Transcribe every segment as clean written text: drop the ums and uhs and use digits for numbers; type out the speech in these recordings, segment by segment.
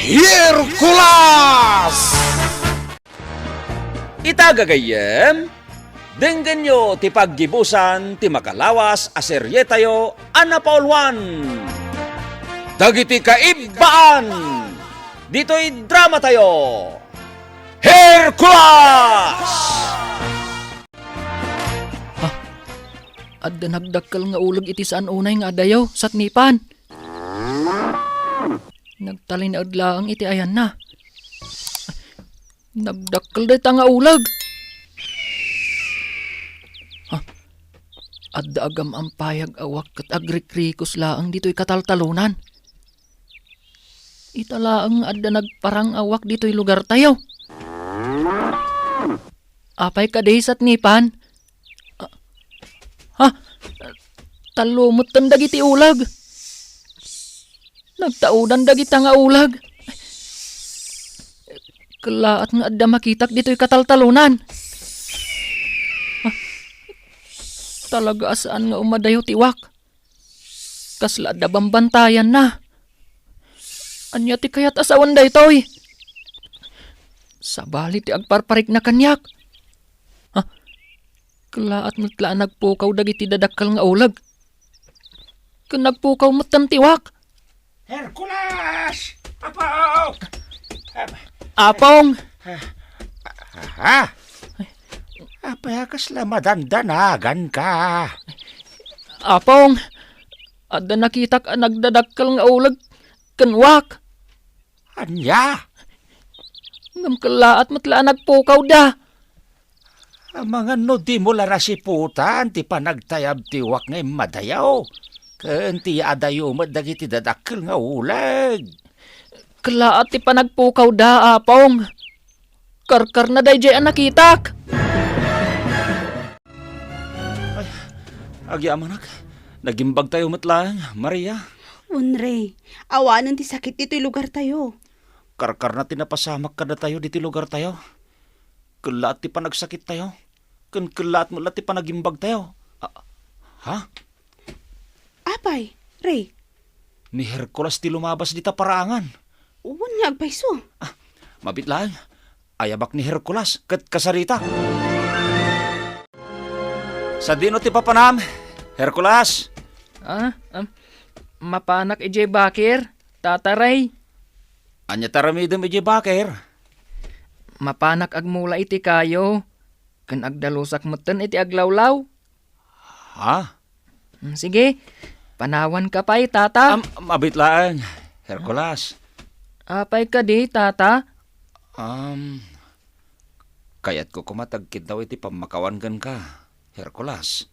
Hercules! Itagagayem, denggan nyo ti paggibusan ti makalawas aserye tayo anapaulwan. Dagiti kaibaan, dito'y drama tayo. Hercules! Adda nagdakkel nga ulag iti saan unay nga adayaw sat nipan. Nagtalin adlaang iti ayan na. Nagdakkel dayta nga ulag. Adda agam ang payag awak kat agrikrikos laang dito'y kataltalunan. Italaang adda nagparang awak dito'y lugar tayo. Apay kaday sat nipan. Talumot tan dagiti ulag. Nagtaudan dagita nga ulag. Kalaat nga adda makitak dito'y kataltalunan. Talaga asaan nga umadayo tiwak. Kasla adda bambantayan na. Anya ti kayat asawan daytoy. Sabali ti agparparik na kanyak. Kalaat matlaan nagpukaw dagiti dadakkal nga ulag. Kung nagpukaw matam tiwak. Hercules! Apaw! Apong! Apayakas la madandanagan ka. Apong! Adda nakitak nagdadakkal nga ulag. Kanwak! Anya? Ngam kalaat matlaan nagpukaw da. Ang mga no di mo larasiputan, ti panagtayab tiwak ngay madayaw. Ken ti adayo mo dagiti dadakkel nga ulag. Kalaat ti panagpukaw da, apong. Karkar na day jay nakitak. Ay, agyamanak. Nagimbag tayo matlang, Maria. Unre, awanan ti sakit dito'y lugar tayo. Karkar na tinapasamak kada tayo diti lugar tayo. Kalaat ti panagsakit tayo. Ken kalaat mo ti panagimbag tayo. Ha? Apay, Ray, Ni Hercules ti lumabas dita paraangan. uwan nga agpayso. Mabitlaan. Ayabak ni Hercules ket kasarita. Sa dino ti papanam, Hercules. Mapanak ije bakir, tataray. Anya taramidem ije baker. Mapanak agmula iti kayo. Kan agdalusak meten iti aglawlaw. Ha? Sige, panawan ka pa'y tata. Mabitlaan, Hercules. Apay ka di, tata. Kayat ko kumatagkid daw iti pamakawan ka, Hercules.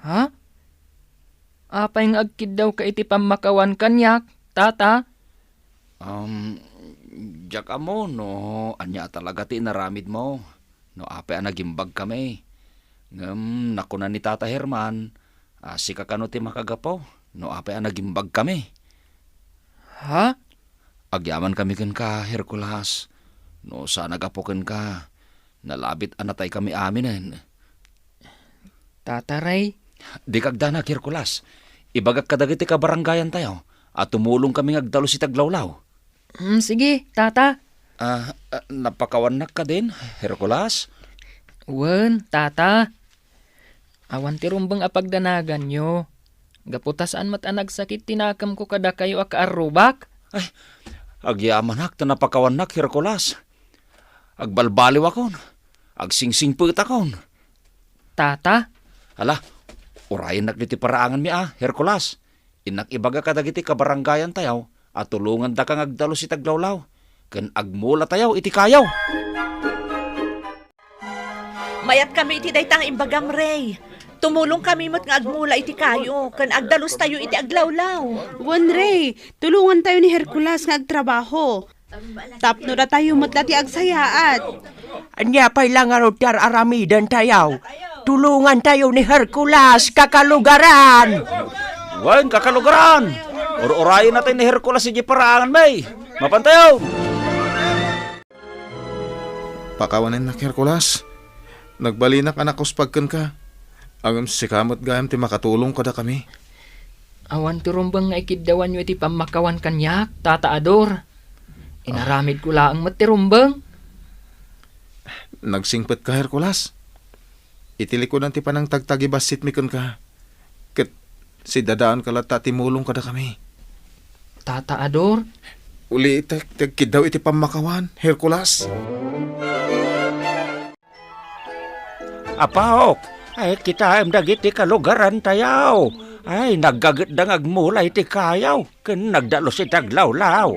Ha? Apay nga agkid daw ka iti pamakawan kanyak, tata. Diyak amo, no, anya talaga ti naramid mo. No, apay nagimbag kami. Ngam, nakunan ni Tata Herman, si kakano ti makagapo. No, apay nagimbag kami. Ha? Agyaman kami ka, Hercules. No, sana gapoken ka. Nalabit anatay kami aminen. Tataray. Di kagdanak, Hercules. Ibagak kadagiti ka barangayan tayo. At tumulong kami agdalo si Taglawlaw. Sige, tata. Napakawanak ka din, Hercules? Wen, tata. Awan ti rumbang apagdanagan nyo. Gaputasaan mat nagsakit tinakam ko kada kayo akaarubak. Ay, agyamanak, napakawanak, Hercules. Agbalbaliw akon. Agsingsingput akon. Tata? Hala, urayan nakditi paraangan mi Hercules. Inak ibaga kadagiti kabarangayan tayo at tulungan da kang agdalo si Taglawlaw. Ken agmula tayo iti kayaw. Mayat kami iti daytang imbagam, Ray. Tumulong kami mo't nga agmula iti kayo. Kan agdalos tayo iti aglawlaw. Uwan, Ray, tulungan tayo ni Hercules nga agtrabaho. Tapno na tayo mo't dati agsayaat. Anya pa'y lang tar aramidan tayo. Tulungan tayo ni Hercules kakalugaran. Wan, kakalugaran. Urayan natin ni Hercules si paraangan, may. Mapantayo. Pakawanan na Hercules. Nagbalinak anak uspagkan ka. Agam sikamot gayam ti makatulong kada kami. Awan ti rumbang nga ikiddawan nyo iti pamakawan kanyak, tata Ador. Inaramid ko laang matirumbang. Nagsingpet ka, Hercules. Itilikod ti panang tagtagibasit mikon ka. Ket si dadaan ka lata timulong kada kami. Tata Ador, Uli tagkid daw iti pamakawan, Hercules. Apahok, ay kita dagiti kalugaran tayaw. Ay, naggagdang agmulay ti kayaw, ken nagdalos iti aglawlaw.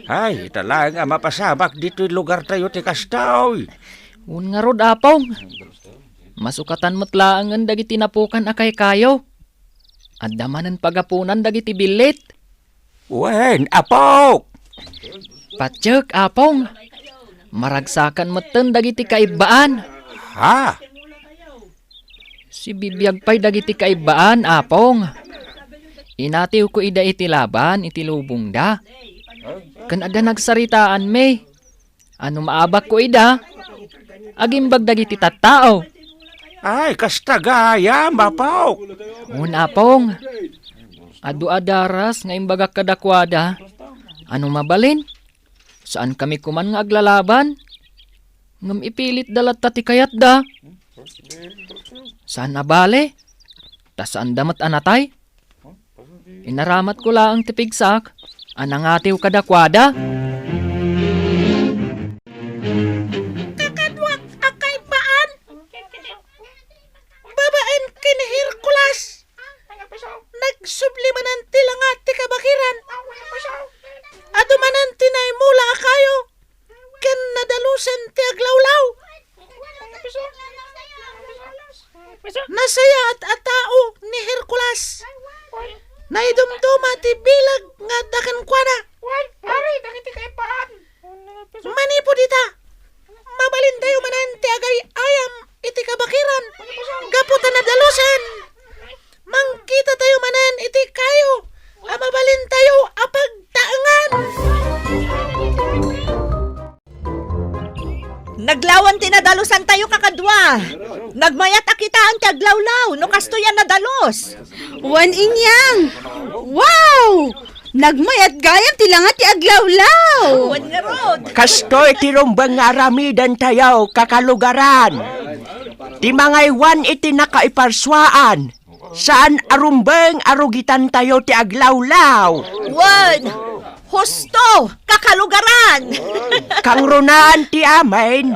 Ay, talang mapasabak dito lugar tayo ti kastaw. un nga rod apong. Masukatan mo't laangan dagiti napukan akay kayo. Adamanan pagapunan dagiti bilit. Wen, apok! Patsyak apong. Maragsakan mo't dagiti kaibaan. Ha? Si bibiyag pa'y dagiti kaibaan, apong. Inatiw ko ida iti laban, iti lubong da. Kan ada nagsaritaan me. Ano maabak ko ida? Agimbag dagiti tattao. Ay, kastagaya, mapok! Un apong. Adu adaras nga imbagak kadakwada. Ano mabalin? Saan kami kuman nga aglalaban? Ngam ipilit dalat tati kayat da. Saan nabale? Ta saan damat anatay? Inaramat ko lang tipigsak. Anangatiw kadakwada. Kakadwak akay paan. Babaen kin Hercules. Nagsublimanan tilangat ti kabakiran. Adumanan tinay mula akayo. Ken nadalusen ti aglawlaw. Nasaya at atao ni Hercules. Naidumduma ti bilag nga dakan kwada. Manipo dita. Mabalin tayo manan ti agay ayam iti kabakiran. Gaputan na dalusen. Mangkita tayo manan iti kayo. Mabalin tayo apag taangan. Naglawan tinadalusan tayo kakadwa. Nagmayat akitaan ti aglawlaw, no kasto yan nadalos. Wan inyang. Wow! Nagmayat gayam tilangat ti aglawlaw. Wan nga rod. Kastoy ti rumbang nga aramidan tayaw kakalugaran. Ti mga iwan iti nakaiparswaan. Saan arumbang arugitan tayo ti aglawlaw. Wan! Husto! Kakalugaran! Kang runan ti amin.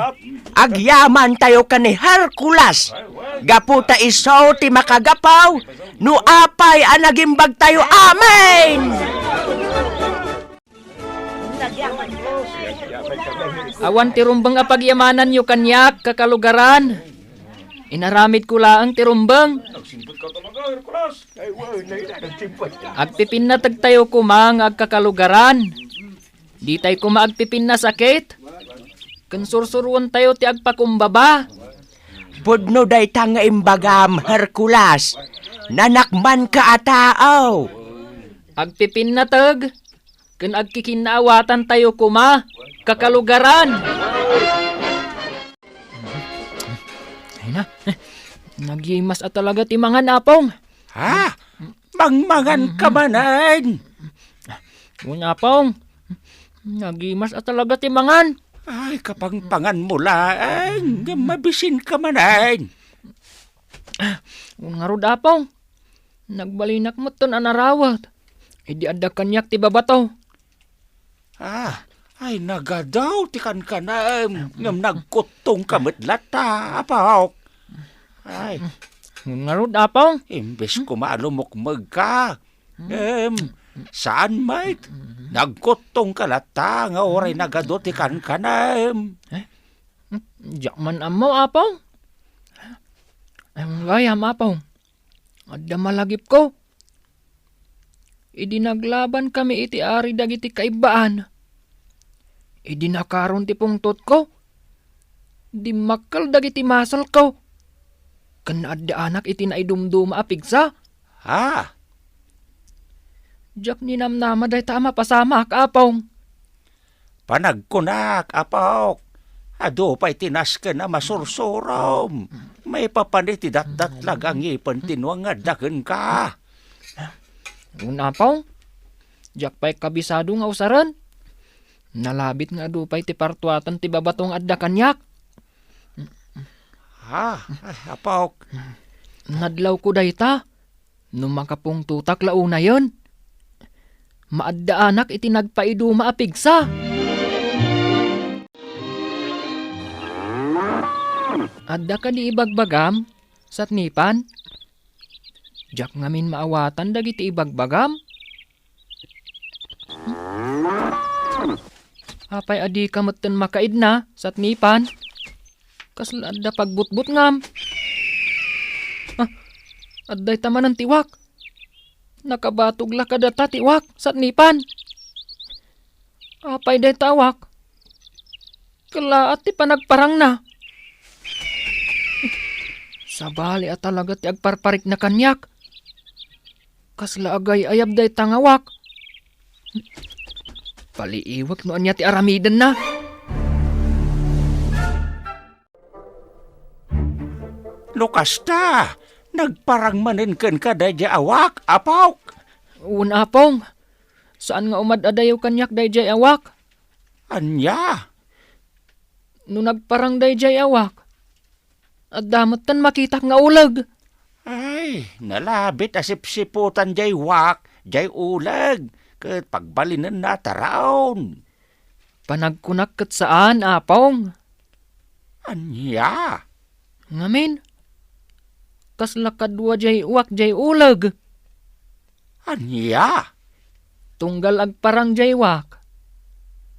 Agyaman tayo ka ni Hercules. Gaputa iso ti makagapaw. No apay anagimbag tayo amin. Awan tirumbang apagyamanan yu kanyak kakalugaran. Inaramid ko laang tirumbang. Agpipin na tagtayo kumang agkakalugaran. Di tayo kumaagpipin na sakit. Kansursuruan tayo ti agpakumbaba. Pudno day tanga imbagam Hercules. Nanakman ka atao. Agpipin na tag. Kan agkikinaawatan tayo kuma. Kakalugaran. Ay na. Nagimas at talaga timangan apong. Ha? Mangmangan ka manan! Una pong. Nagimas at talaga timangan. Ay, kapangpangan mo lang. Mabisin ka manan. Nga rod apong. Nagbalinak mo ton anarawat. Idi ada kanyak ti babato. Ay, nagadaw, tikan ka na. Ngam nagkutong kamadlata, apahok. Ay, Nga rod apong. imbes ko maalumukmag ka. Saan, mate? Nagkutong kalata, nga oray nagadot, tikan ka na. Diyak man amo apong. Ang gayam apong. Adda malagip ko. Idi naglaban kami iti ari dagiti kaibaan. Idi nakaron ti pungtot ko. Di makal dagiti masal ko. Kan adda anak iti naidumduma apigsa. Ha? Diyak ninamnama day tama pasamak apong. Panagkunak, apahok. Ado pa'y tinas ka na masursurom. May papaniti dat-dat lagang ipon tinuang nga dagan ka. Una pong. Diyak pa'y kabisado nga usaran. Nalabit nga dupay ti partuatan ti babatong adda kanyak. Apaw. Nadlaw ko dayta. Nung makapong tutak launa yon. Maadda anak iti nagpaidu maapigsa. Adda ka di ibagbagam satnipan. Jak ngamin maawatan dagiti ibagbagam. Apay adi kamutten makaid na satnipan. Kasla adda pagbutbut ngam. Adday taman ng tiwak. Nakabatog la kadata tiwak satnipan. Apay day tawak. Kalaat ti panagparang na. Sabali at talaga ti agparparik na kanyak. Kasla agay ayab day tangawak. Paliiwak no anya ti aramidan na. Lukas ta. Nagparang manin ken ka dayjay awak, apaw. Unapong. Saan nga umad-adayaw kanyak dayjay awak? Anya? No nagparang dayjay awak. At damot tan makitak nga ulag. Ay, nalabit asip-siputan jay wak, jay ulag. Ket pagbalinan na taraon. Panagkunak ket saan, apong? Anya? Ngamin? Kasla kadwa jay uwak jay ulag. Anya? Tunggal agparang jay wak.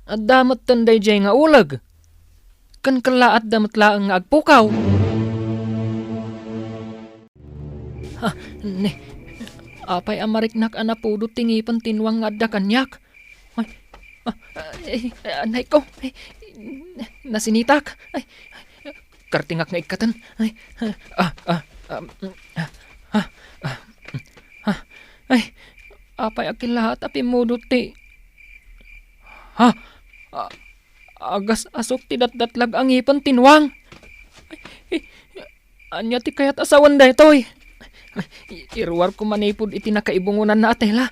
At damot tanday jay nga ulag. Kan kalaat damot laang nga agpukaw. Apay amariknak anapudot tingipan tinwang nga adda kanyak. Anay ko. Nasinitak. Kartingak nga ikatan. Apay akin lahat api mudot ti. Agas asok ti datdatlag ang ipan tinwang. Anya ti kayat asawan da itoy. Irwar ko manipod iti nakaibungunan na atela.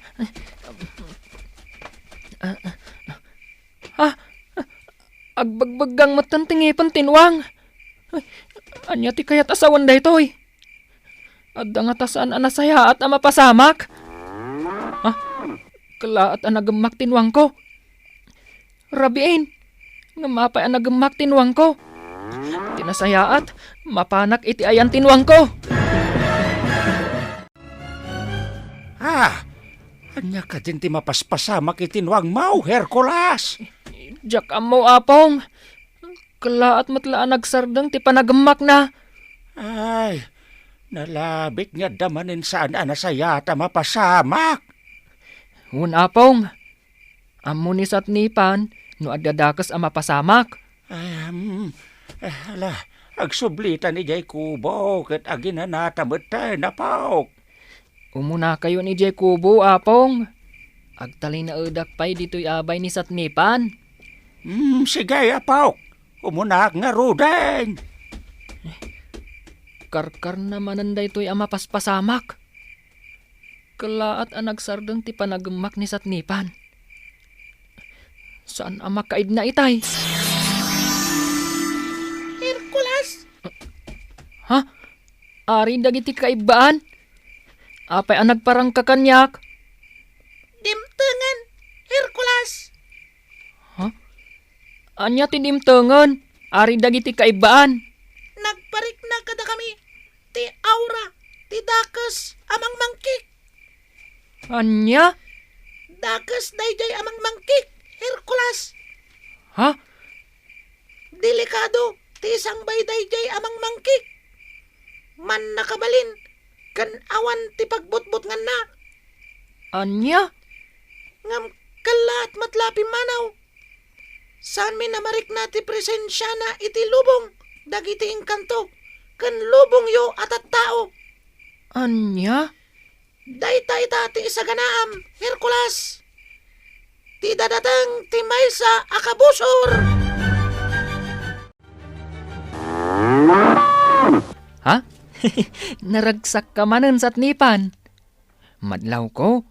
Agbagbagang matan tingipan tinwang. Anya ti kayat asawan da itoy. Adda nga tasaan anasaya at amapasamak. Kalaat anagamak tinwang ko. Rabiin, nga mapay anagamak tinwang ko. Tinasayaat, mapanak iti ayan tinwang ko. Anya ka din ti mapaspasamak itinwang mau, Hercules. Jak amo apong. Kalaat matlaan nagsardang ti panagamak na. Ay, nalabit nga damanin saan anasayata mapasamak. Hun apong. Amo ni satnipan, no adadakas ang mapasamak. Agsublitan ni Jay Kubo, ket aginanatamatay na paok. Umuna kayo ni Jay Kubo, apong. Agtali na udak pa'y dito'y abay ni satnipan. Sige, apaw. Umunak nga ruden. Karkar naman anday to'y amapaspasamak. Kalaat ang nagsardang ti panagamak ni satnipan. Saan ang makaid na itay? Hercules! Ari dagiti kaibaan? Apay ang nagparang kakanyak? Dimtengan, Hercules! Anya tinimtengan? Ari dagiti kaibaan? Nagparik na kada kami. Ti aura, ti dakes, amang mangkik. Anya? Dakes dayjay amang mangkik, Hercules. Delikado, ti sangbay dayjay amang mangkik. Man nakabalin, kan awan ti pagbutbut nga na. Anya? Ngam kalat matlapi manaw. Saan mi namarik na ti presensya na iti lubong, dagiti engkanto, kan lubong yo atat tao. Anya? Daytay ti isa ganaam, Hercules. Ti dadatang ti maysa akabusor. Naragsak ka manan satnipan. Madlaw ko,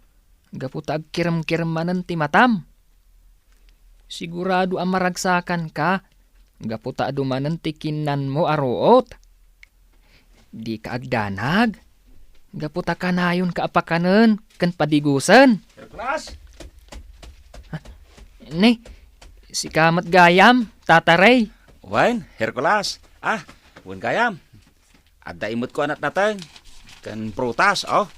gaputa agkiram-kiramanan ti matam. Sigurado ang maragsakan ka. Gaputa dumanan tikinan mo aroot. Di ka agdanag. Gaputa kanayon ka apakanen kan padigusan. Hercules! Ne, si kamat gayam, tataray. Wan, Hercules. Wan kayam. Ada imut ko anak natang. Kan prutas, oh.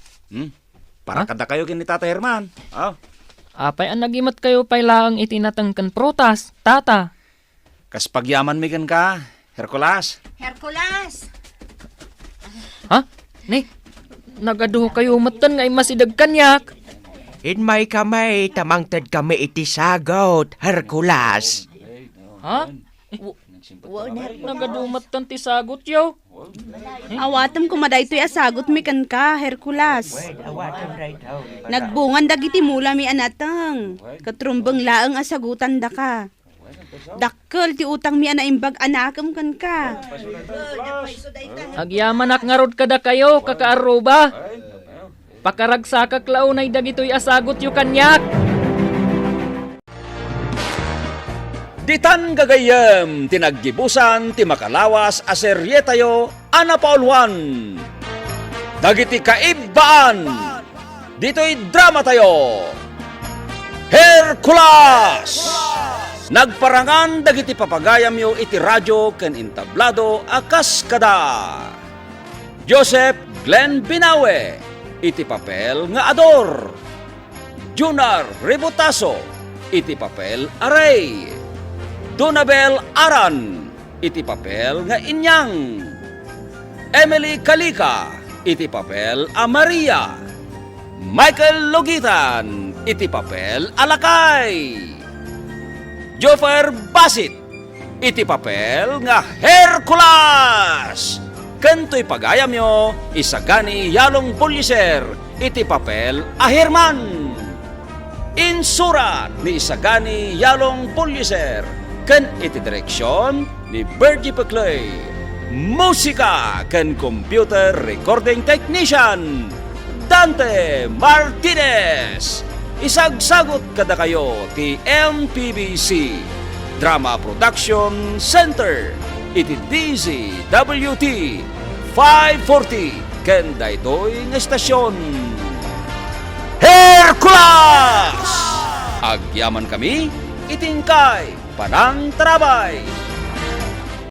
Para kada kayo kin ni Tata Herman. Oh. Apay ang nagimat kayo pay laang itinatangkan protas, tata. Kas pagyaman mi kan ka, Hercules. Hercules! Ha? Ne, nagaduho kayo matan nga imasidag kanyak. In may kamay, tamangtad kami iti sagot, Hercules. Ha? Nagaduho matan ti sagot yaw. Awatam kumaday to'y asagot mi kan ka, Hercules. Nagbungan dagiti mula mi anatang. Katrumbang laang asagutan da ka. Dakkel ti utang mi anaimbag anakam kan ka. Agyamanak ngarod kada kayo, kakaaruba. Pakaragsakak launay dagitoy asagot yu kanyak. Ditan gagayem, tinaggibusan, ti makalawas, aseryetayo, anapaulwan. Dagiti kaibaan, dito'y drama tayo. Hercules! Nagparangan dagiti papagayam yo iti radyo ken intablado akas kada. Joseph Glenn Binawe, iti papel nga Ador. Junar Rebotaso, iti papel Aray. Donabel Aran, iti papel nga Inyang. Emily Kalika, iti papel a Maria. Michael Logitan, iti papel Alakay. Joffer Basit, iti papel nga Hercules. Kanto'y pagayam nyo, isagani Yalong Pulitzer, iti papel a Herman. Insurat ni isagani Yalong Pulitzer, kan iti direksyon ni Bergie Paclay. Musika kan computer recording technician Dante Martinez. Isagsagot kada kayo ti MPBC Drama Production Center iti DZWT 540 ken daytoy nga estasyon. Hercules! Agyaman kami itingkay panang trabay.